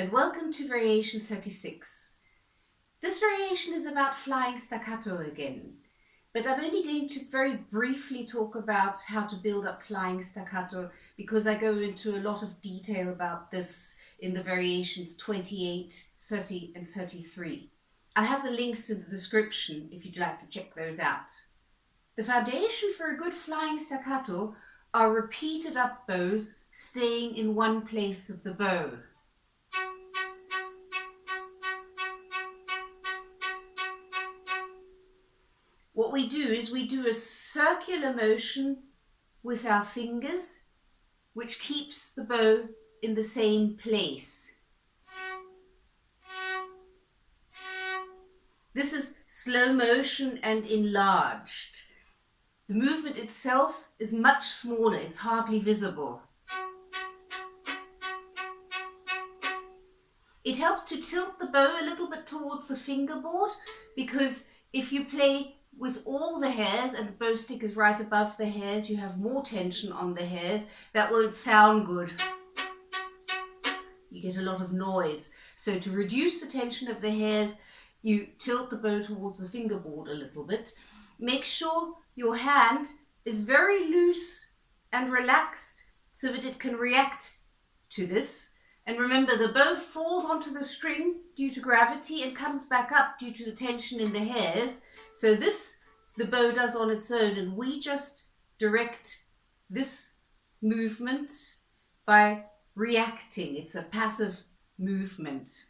and welcome to variation 36. This variation is about flying staccato again, but I'm only going to very briefly talk about how to build up flying staccato because I go into a lot of detail about this in the variations 28, 30 and 33. I have the links in the description if you'd like to check those out. The foundation for a good flying staccato are repeated up bows staying in one place of the bow. What we do is we do a circular motion with our fingers, which keeps the bow in the same place. This is slow motion and enlarged. The movement itself is much smaller, it's hardly visible. It helps to tilt the bow a little bit towards the fingerboard, because if you play with all the hairs and the bow stick is right above the hairs, you have more tension on the hairs. That won't sound good. You get a lot of noise. So to reduce the tension of the hairs, you tilt the bow towards the fingerboard a little bit. Make sure your hand is very loose and relaxed so that it can react to this. And remember, the bow falls onto the string due to gravity and comes back up due to the tension in the hairs. So this the bow does on its own, and we just direct this movement by reacting. It's a passive movement.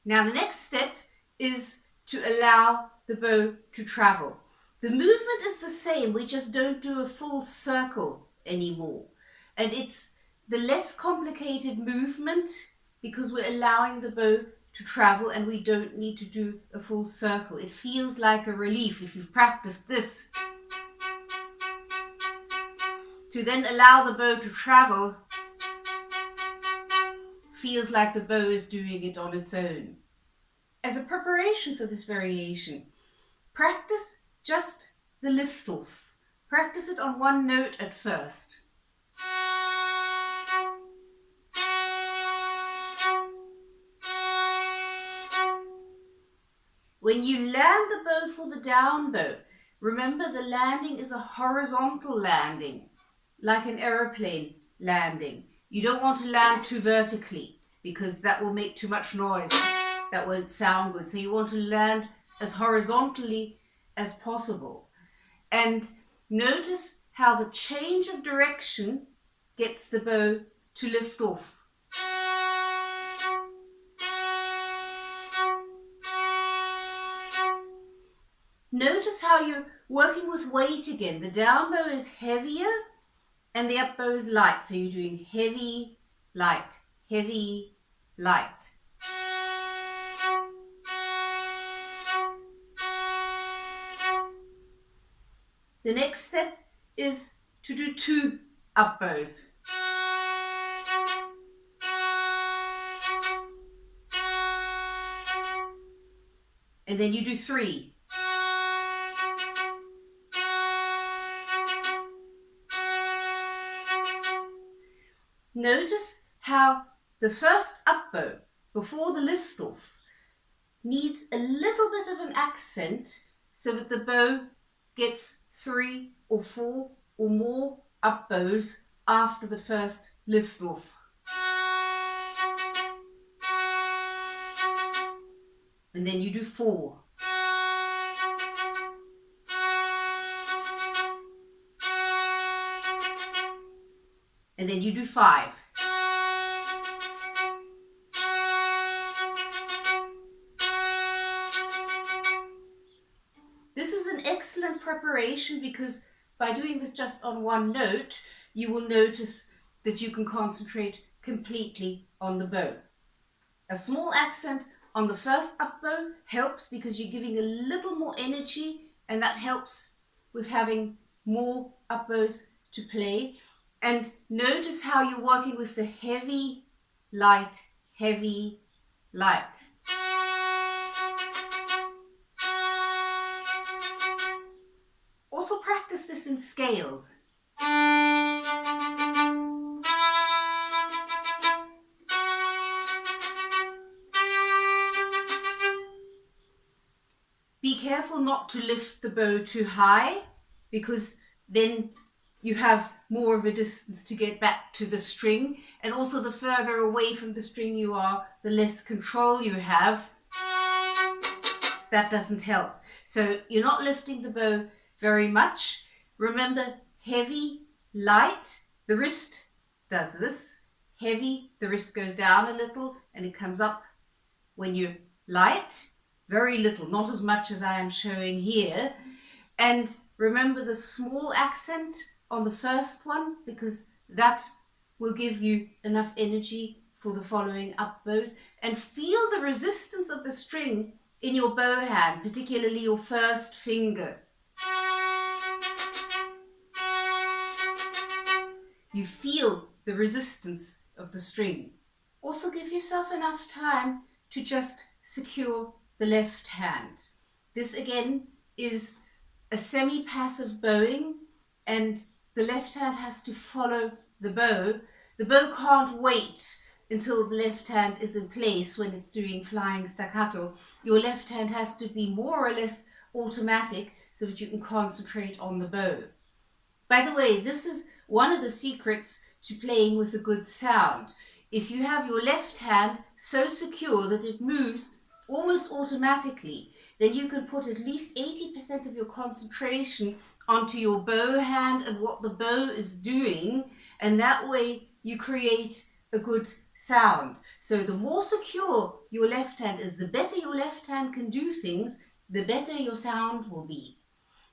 Now the next step is to allow the bow to travel. The movement is the same, we just don't do a full circle anymore. And it's the less complicated movement because we're allowing the bow to travel and we don't need to do a full circle. It feels like a relief if you've practiced this. To then allow the bow to travel feels like the bow is doing it on its own. As a preparation for this variation, practice just the lift off. Practice it on one note at first. When you land the bow for the down bow, remember the landing is a horizontal landing, like an aeroplane landing. You don't want to land too vertically because that will make too much noise. That won't sound good. So you want to land as horizontally as possible. And notice how the change of direction gets the bow to lift off. Notice how you're working with weight again. The down bow is heavier and the up bow is light. So you're doing heavy, light, heavy, light. The next step is to do 2 up bows. And then you do 3. Notice how the first up bow before the lift off needs a little bit of an accent so that the bow gets 3 or 4 or more up bows after the first lift off. And then you do 4. And then you do 5. This is an excellent preparation because by doing this just on one note, you will notice that you can concentrate completely on the bow. A small accent on the first up bow helps because you're giving a little more energy, and that helps with having more up bows to play. And notice how you're working with the heavy, light, heavy, light. Also practice this this in scales. Be careful not to lift the bow too high, because then you have more of a distance to get back to the string, and also the further away from the string you are, the less control you have. That doesn't help. So you're not lifting the bow very much. Remember, heavy, light, the wrist does this. Heavy, the wrist goes down a little and it comes up when you're light. Very little, not as much as I am showing here. And remember the small accent on the first one, because that will give you enough energy for the following up bows. And feel the resistance of the string in your bow hand, particularly your first finger. You feel the resistance of the string. Also give yourself enough time to just secure the left hand. This again is a semi-passive bowing, and the left hand has to follow the bow. The bow can't wait until the left hand is in place when it's doing flying staccato. Your left hand has to be more or less automatic so that you can concentrate on the bow. By the way, this is one of the secrets to playing with a good sound. If you have your left hand so secure that it moves almost automatically, then you can put at least 80% of your concentration onto your bow hand and what the bow is doing, and that way you create a good sound. So the more secure your left hand is, the better your left hand can do things, the better your sound will be.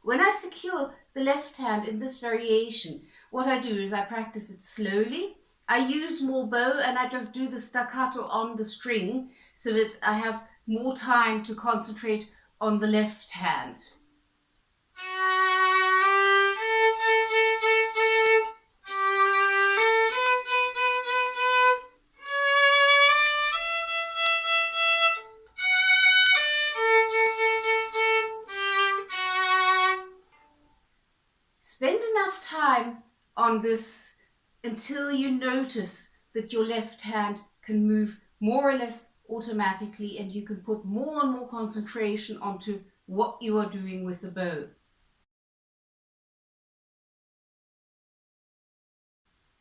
When I secure the left hand in this variation, what I do is I practice it slowly. I use more bow and I just do the staccato on the string so that I have more time to concentrate on the left hand. Spend enough time on this until you notice that your left hand can move more or less automatically, and you can put more and more concentration onto what you are doing with the bow.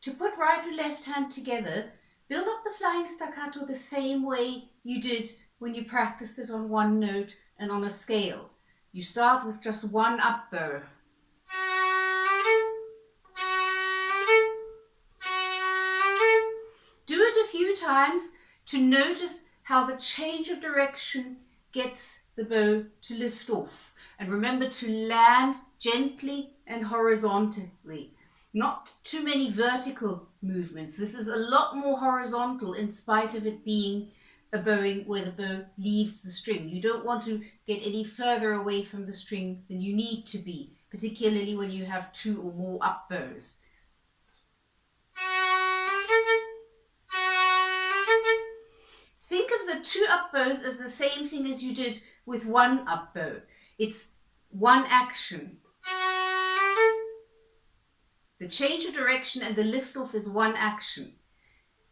To put right and left hand together, build up the flying staccato the same way you did when you practiced it on one note and on a scale. You start with just one up bow. Do it a few times to notice how the change of direction gets the bow to lift off. And remember to land gently and horizontally. Not too many vertical movements. This is a lot more horizontal in spite of it being a bowing where the bow leaves the string. You don't want to get any further away from the string than you need to be, particularly when you have two or more up bows. Think of the two up bows as the same thing as you did with one up bow. It's one action. The change of direction and the lift off is one action.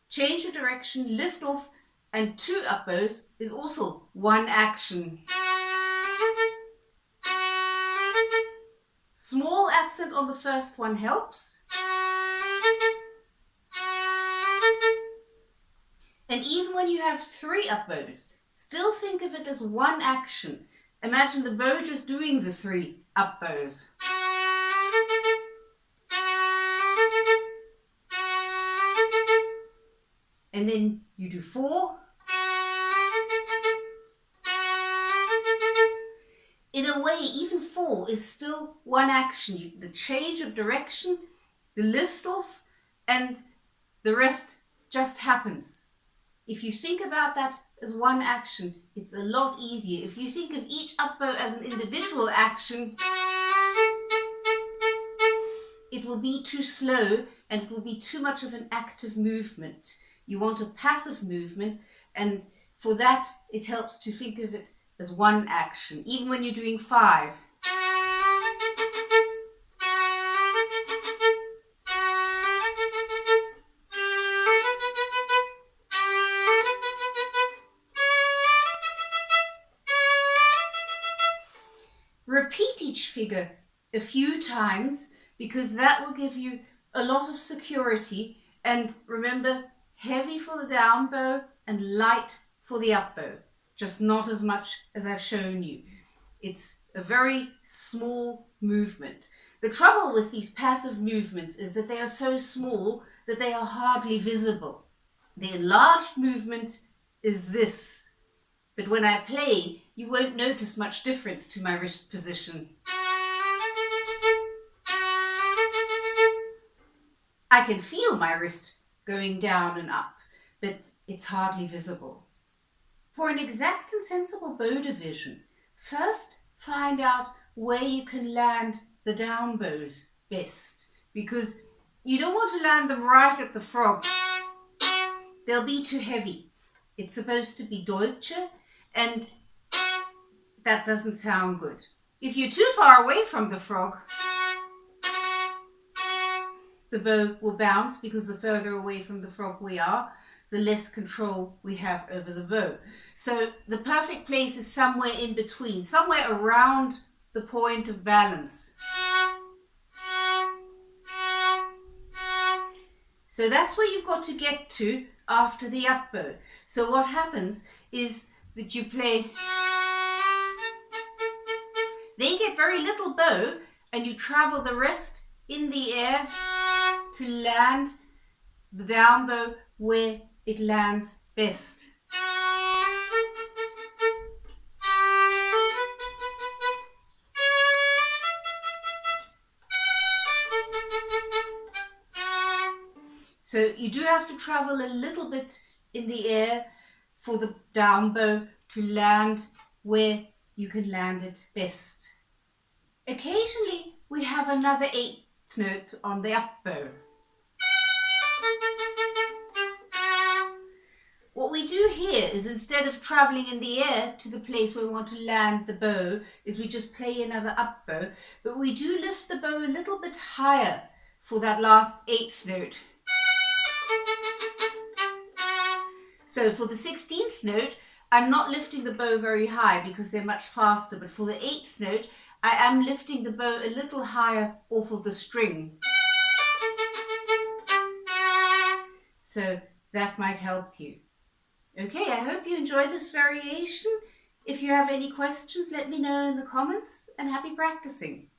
Change of direction, lift off, and two up bows is also one action. Small accent on the first one helps. And even when you have three up bows, still think of it as one action. Imagine the bow just doing the three up bows. And then you do four. In a way, even four is still one action. The change of direction, the lift off, and the rest just happens. If you think about that as one action, it's a lot easier. If you think of each up bow as an individual action, it will be too slow and it will be too much of an active movement. You want a passive movement, and for that it helps to think of it as one action, even when you're doing five. Repeat each figure a few times because that will give you a lot of security. And remember, heavy for the down bow and light for the up bow, just not as much as I've shown you. It's a very small movement. The trouble with these passive movements is that they are so small that they are hardly visible. The enlarged movement is this, but when I play, you won't notice much difference to my wrist position. I can feel my wrist going down and up, but it's hardly visible. For an exact and sensible bow division, first find out where you can land the down bows best, because you don't want to land them right at the frog. They'll be too heavy. It's supposed to be Deutsche, and that doesn't sound good. If you're too far away from the frog, the bow will bounce, because the further away from the frog we are, the less control we have over the bow. So the perfect place is somewhere in between, somewhere around the point of balance. So that's where you've got to get to after the up bow. So what happens is that you play, they get very little bow, and you travel the rest in the air to land the down bow where it lands best. So you do have to travel a little bit in the air for the down bow to land where you can land it best. Occasionally we have another eighth note on the up bow. What we do here is, instead of traveling in the air to the place where we want to land the bow, is we just play another up bow, but we do lift the bow a little bit higher for that last eighth note. So for the 16th note, I'm not lifting the bow very high because they're much faster, but for the 8th note, I am lifting the bow a little higher off of the string. So that might help you. Okay, I hope you enjoy this variation. If you have any questions, let me know in the comments, and happy practicing.